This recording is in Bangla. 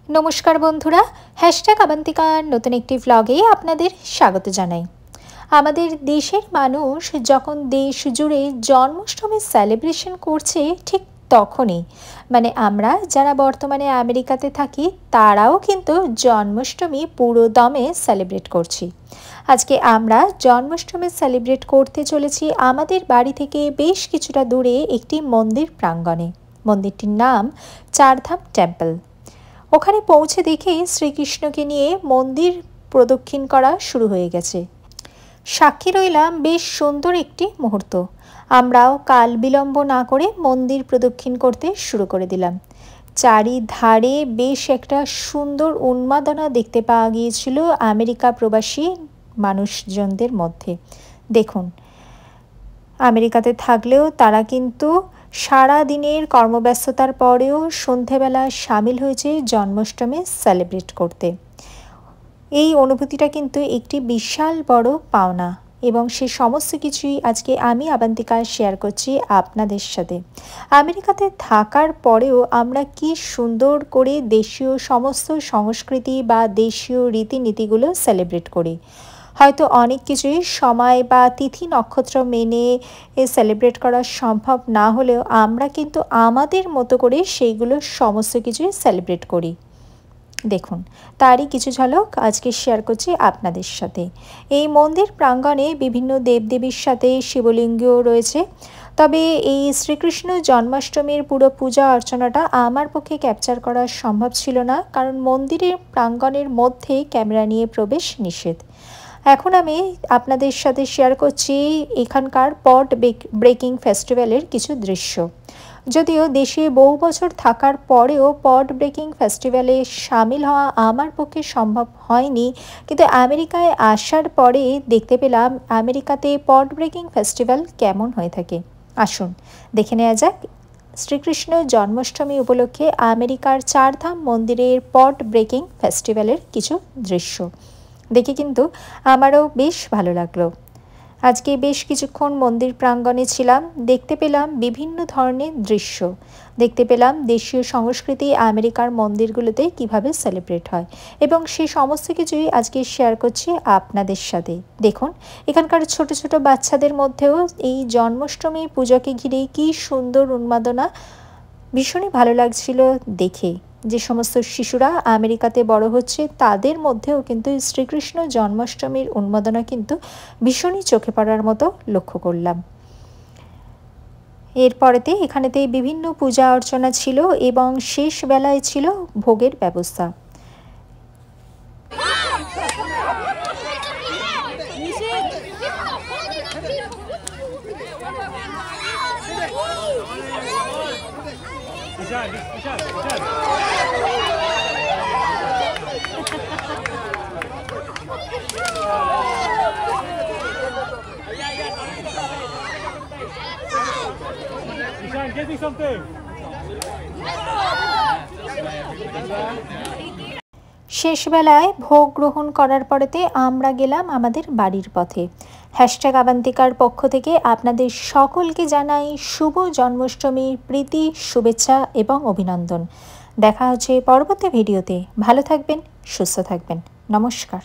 नमस्कार बंधुरा हैशटैग आबान्तिकार नतून एकटी व्लगे आपनादेर स्वागत जानाई। आमादेर देशेर मानुष जखन देश जुड़े जन्माष्टमी सेलिब्रेशन करछे ठीक तखनई माने आमरा जारा बर्तमाने आमेरिकाते थाकी ताराओ किन्तु जन्माष्टमी पुरो दमे सेलिब्रेट करछि। आजके आमरा जन्माष्टमी सेलिब्रेट करते चलेछि आमादेर बाड़ी थेके बेश किछुटा दूरे एकटी मंदिर प्रांगणे। मंदिरटिर नाम चारधाम टेम्पल। ओखाने पौঁছে देखे श्रीकृष्णके निये मंदिर प्रदक्षिण करा शुरू हये गेছে। साक्षी रइलाम बेश सुंदर एकटी मुहूर्त। आमराओ काल बिलम्ब ना करे मंदिर प्रदक्षिण करते शुरू करे दिलाम। चारिधारे बेश एकटा सुंदर उन्मादना देखते पाওয়া গিয়েছিল আমেরিকা प्रवासी मानुषजनদের মধ্যে। দেখুন আমেরিকাতে থাকলেও তারা কিন্তু सारा दिनेर कर्मव्यस्ततार परेও सन्ध्येबेला शामिल হয়েছে जन्माष्टमी सेलिब्रेट करते। এই অনুভূতিটা কিন্তু একটি বিশাল বড় পাওনা এবং সেই সমস্ত কিছুই আজকে আমি আবান্তিকা শেয়ার করছি আপনাদের সাথে। আমেরিকাতে থাকার পরেও আমরা কি সুন্দর করে দেশীয় সমস্ত সংস্কৃতি বা দেশীয় রীতিনীতিগুলো সেলিব্রেট করি। হয়তো অনেক কিছুই সময় বা তিথি নক্ষত্র মেনে সেলিব্রেট করা সম্ভব না হলেও আমরা কিন্তু আমাদের মতো করে সেইগুলো সমস্ত কিছুই সেলিব্রেট করি। দেখুন তারই কিছু ঝলক আজকে শেয়ার করছি আপনাদের সাথে। এই মন্দির প্রাঙ্গণে বিভিন্ন দেবদেবীর সাথে শিবলিঙ্গও রয়েছে। তবে এই শ্রীকৃষ্ণ জন্মাষ্টমীর পুরো পূজা অর্চনাটা আমার পক্ষে ক্যাপচার করা সম্ভব ছিল না, কারণ মন্দিরের প্রাঙ্গণের মধ্যে ক্যামেরা নিয়ে প্রবেশ নিষেধ। এখন আমি আপনাদের সাথে শেয়ার করছি এখানকার পট ব্রেকিং ফেস্টিভ্যালের কিছু দৃশ্য। যদিও দেশে বহু বছর থাকার পরেও পট ব্রেকিং ফেস্টিভ্যালে সামিল হওয়া আমার পক্ষে সম্ভব হয়নি, কিন্তু আমেরিকায় আসার পরে দেখতে পেলাম আমেরিকাতে পট ব্রেকিং ফেস্টিভ্যাল কেমন হয়ে থাকে। আসুন দেখে নেওয়া যাক শ্রীকৃষ্ণ জন্মাষ্টমী উপলক্ষে আমেরিকার চারধাম মন্দিরের পট ব্রেকিং ফেস্টিভ্যালের কিছু দৃশ্য। দেখে কিন্তু আমারও বেশ ভালো লাগলো। আজকে বেশ কিছুক্ষণ মন্দির প্রাঙ্গণে ছিলাম, দেখতে পেলাম বিভিন্ন ধরনের দৃশ্য, দেখতে পেলাম দেশীয় সংস্কৃতি আমেরিকার মন্দিরগুলোতে কিভাবে সেলিব্রেট হয় এবং সেই সমস্ত কিছুই আজকে শেয়ার করছি আপনাদের সাথে। দেখুন এখানকার ছোট ছোট বাচ্চাদের মধ্যেও এই জন্মাষ্টমী পূজাকে ঘিরে কী সুন্দর উন্মাদনা, ভীষণই ভালো লাগছিল দেখে। যে সমস্ত শিশুরা আমেরিকাতে বড় হচ্ছে তাদের মধ্যেও কিন্তু শ্রীকৃষ্ণ জন্মাষ্টমীর উন্মাদনা কিন্তু ভীষণই চোখে পড়ার মতো লক্ষ্য করলাম। এরপরেতে এখানেতে বিভিন্ন পূজা অর্চনা ছিল এবং শেষ বেলায় ছিল ভোগের ব্যবস্থা। Get me something. শেষ বেলায় ভোগ গ্রহণ করার পরেতে আমরা গেলাম আমাদের বাড়ির পথে। হ্যাশট্যাগ আবান্তিকার পক্ষ থেকে আপনাদের সকলকে জানাই শুভ জন্মাষ্টমীর প্রীতি, শুভেচ্ছা এবং অভিনন্দন। দেখা হচ্ছে পরবর্তী ভিডিওতে। ভালো থাকবেন, সুস্থ থাকবেন। নমস্কার।